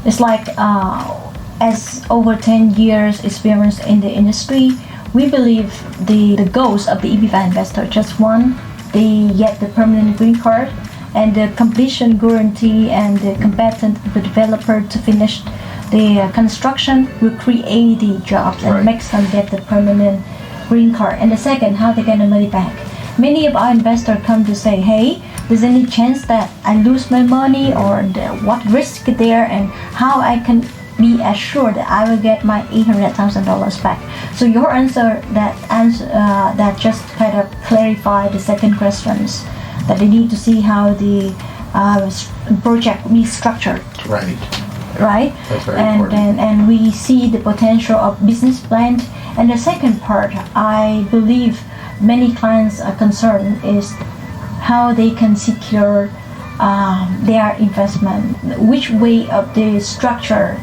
It's like as over 10 years experience in the industry, we believe the goals of the EB-5 investor just one, they get the permanent green card and the completion guarantee and the competence of the developer to finish the construction will create the jobs and makes them get the permanent green card. And the second, how they get the money back. Many of our investors come to say, hey, there's any chance that I lose my money or what risk there and how I can be assured that I will get my $800,000 back. So your answer that just kind of clarify the second questions that they need to see how the project be structured. Right. That's very important. And we see the potential of business plan. And the second part, I believe many clients are concerned is how they can secure their investment. Which way of the structure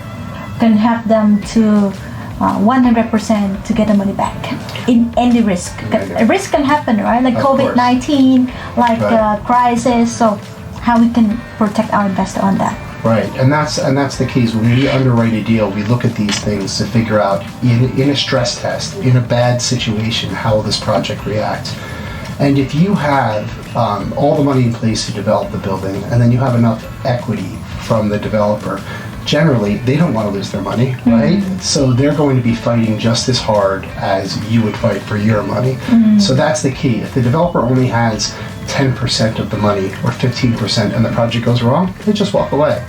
can help them to 100% to get the money back in any risk. A risk can happen, right? Like COVID-19, like crisis. So how we can protect our investor on that. Right, and that's the keys. When we underwrite a deal, we look at these things to figure out in a stress test, in a bad situation, how will this project react. And if you have all the money in place to develop the building, and then you have enough equity from the developer, generally they don't want to lose their money, right? So they're going to be fighting just as hard as you would fight for your money. So that's the key. If the developer only has 10% of the money or 15% and the project goes wrong, they just walk away,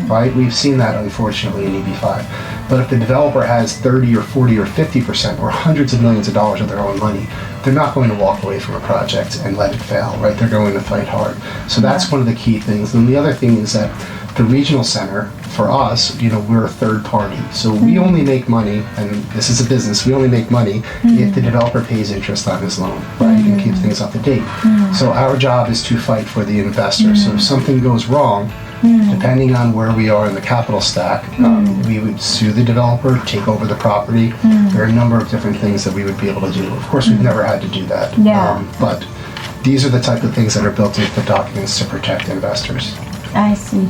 right? We've seen that unfortunately in EB-5. But if the developer has 30 or 40 or 50% or hundreds of millions of dollars of their own money, they're not going to walk away from a project and let it fail, right? They're going to fight hard. So that's one of the key things. And the other thing is that the regional center, for us, we're a third party. So we only make money, and this is a business, we only make money if the developer pays interest on his loan, right? And keeps things up to date. So our job is to fight for the investor. So if something goes wrong, depending on where we are in the capital stack, we would sue the developer, take over the property. There are a number of different things that we would be able to do. Of course, we've never had to do that. But these are the type of things that are built into the documents to protect investors. I see.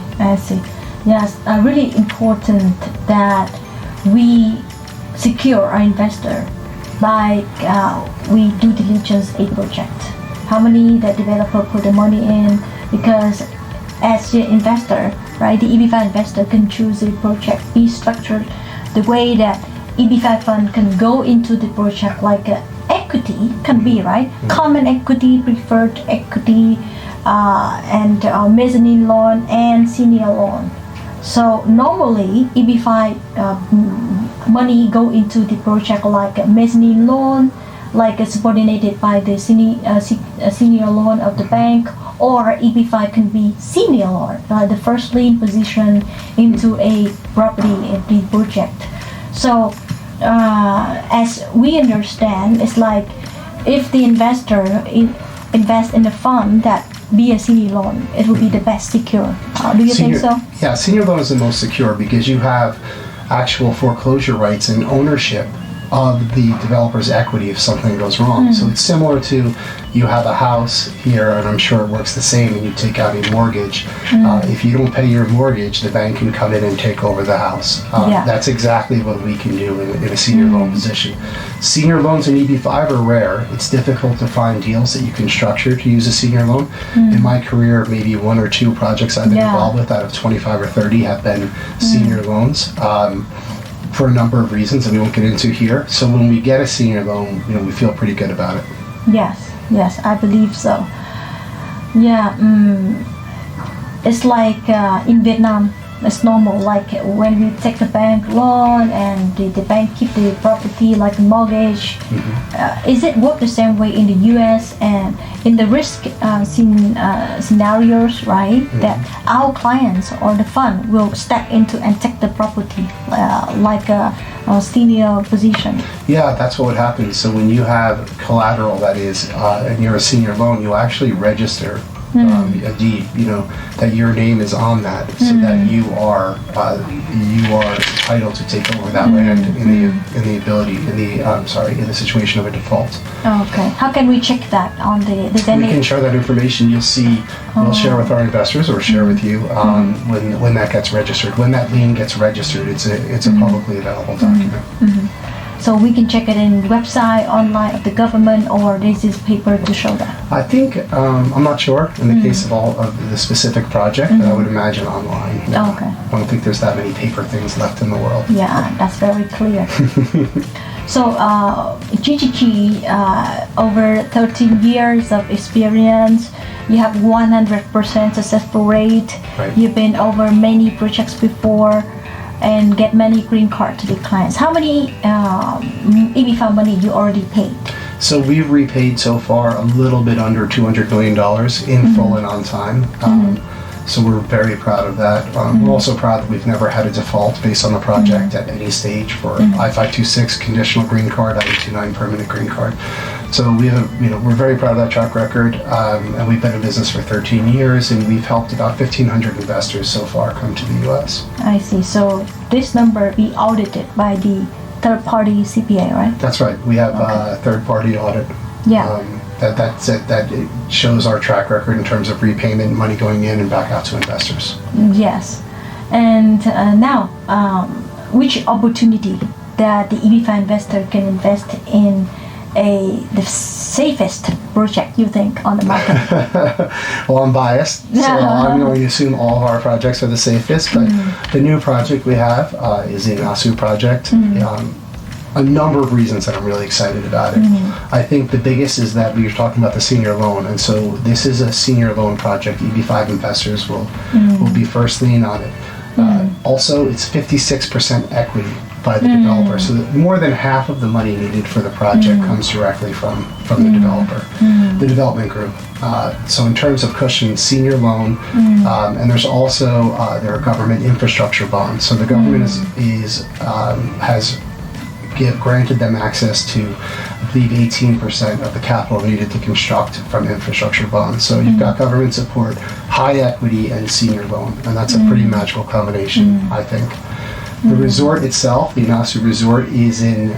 Yes, really important that we secure our investor like we due diligence a project. How many the developer put the money in, because as the investor, right, the EB-5 investor can choose the project be structured the way that EB-5 fund can go into the project like equity can be, right? Common equity, preferred equity, and mezzanine loan and senior loan. So normally EB-5 money go into the project like a mezzanine loan, like subordinated by the senior loan of the bank, or EB-5 can be senior loan, the first lien position into a property in the project. So as we understand, it's like if the investor invest in a fund that be a senior loan, it will be the best secure. Do you think so? Yeah, senior loan is the most secure because you have actual foreclosure rights and ownership of the developer's equity if something goes wrong. So it's similar to you have a house here, and I'm sure it works the same, and you take out a mortgage. If you don't pay your mortgage, the bank can come in and take over the house. That's exactly what we can do in a senior loan position. Senior loans in EB-5 are rare. It's difficult to find deals that you can structure to use a senior loan. In my career, maybe 1 or 2 projects I've been involved with out of 25 or 30 have been senior loans. For a number of reasons that we won't get into here. So when we get a senior loan, we feel pretty good about it. Yes, I believe so. It's like in Vietnam, it's normal. Like when we take the bank loan and the bank keep the property like a mortgage. Is it work the same way in the U.S. and in the risk scenarios, right? That our clients or the fund will step into and take the property like a senior position. Yeah, that's what would happen. So when you have collateral that is, and you're a senior loan, you actually register a deed, that your name is on that, so that you are entitled to take over that land in the situation of a default. Okay. How can we check that on the? We can share that information. You'll see. We'll share with our investors or share with you when that gets registered. When that lien gets registered, it's a publicly available document. So we can check it in the website, online of the government, or this is paper to show that? I think, I'm not sure in the case of all of the specific project, but I would imagine online. Okay. I don't think there's that many paper things left in the world. Yeah, that's very clear. So, GGG, over 13 years of experience, you have 100% successful rate. Right. You've been over many projects before and get many green card to the clients. How many EB-5 money you already paid? So we've repaid so far a little bit under $200 million in full and on time. So we're very proud of that. We're also proud that we've never had a default based on the project at any stage for I-526 conditional green card, I-829 permanent green card. So we have, we're very proud of that track record, and we've been in business for 13 years, and we've helped about 1,500 investors so far come to the U.S. I see. So this number be audited by the third-party CPA, right? That's right. We have a third-party audit. Yeah. That it shows our track record in terms of repayment, money going in and back out to investors. Yes. And now, which opportunity that the EB-5 investor can invest in the safest project you think on the market? Well, I'm biased, so I'm going to assume all of our projects are the safest, but the new project we have is the Asu project. A number of reasons that I'm really excited about it. I think the biggest is that we were talking about the senior loan, and so this is a senior loan project. EB-5 investors will be first lien on it. Also, it's 56% equity by the developer, so that more than half of the money needed for the project comes directly from the developer, the development group. So in terms of cushion, senior loan, and there's also there are government infrastructure bonds. So the government has granted them access to, I believe, 18% of the capital needed to construct from infrastructure bonds. So you've got government support, high equity, and senior loan, and that's a pretty magical combination, I think. The resort itself, the Asu Resort, is in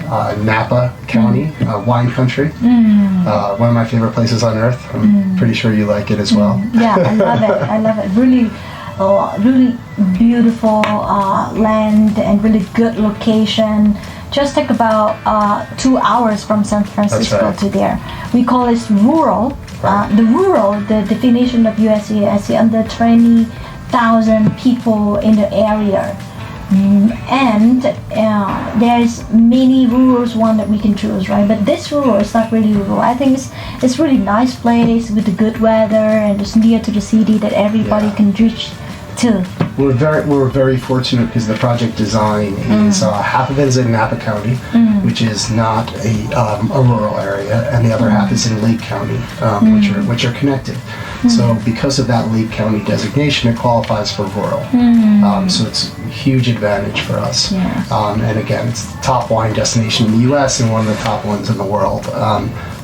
Napa County, wine country. One of my favorite places on earth. I'm pretty sure you like it as well. Yeah, I love it. I love it. Really, really beautiful land and really good location. Just take about 2 hours from San Francisco to there. We call it rural. The definition of USA is under 20,000 people in the area. And there's many rural one that we can choose, right? But this rural is not really rural. I think it's really nice place with the good weather and it's near to the city that everybody can reach to. We're very fortunate because the project design is half of it is in Napa County, which is not a rural area, and the other half is in Lake County, which are connected. So because of that Lake County designation, it qualifies for rural. So it's a huge advantage for us. Yes. And again, it's the top wine destination in the U.S. and one of the top ones in the world.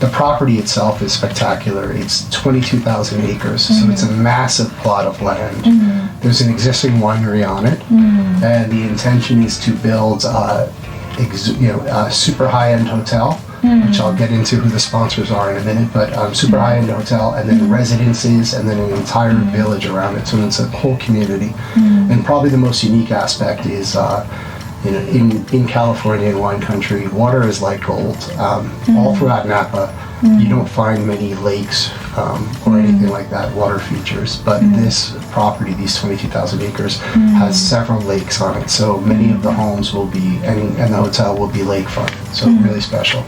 The property itself is spectacular. It's 22,000 acres, so it's a massive plot of land. There's an existing winery on it, and the intention is to build a super high-end hotel, which I'll get into who the sponsors are in a minute, but super high-end hotel, and then residences, and then an entire village around it, so it's a whole community. And probably the most unique aspect is in California, in wine country, water is like gold. All throughout Napa, you don't find many lakes or anything like that, water features. But this property, these 22,000 acres, has several lakes on it. So many of the homes will be, and the hotel will be lakefront. So really special.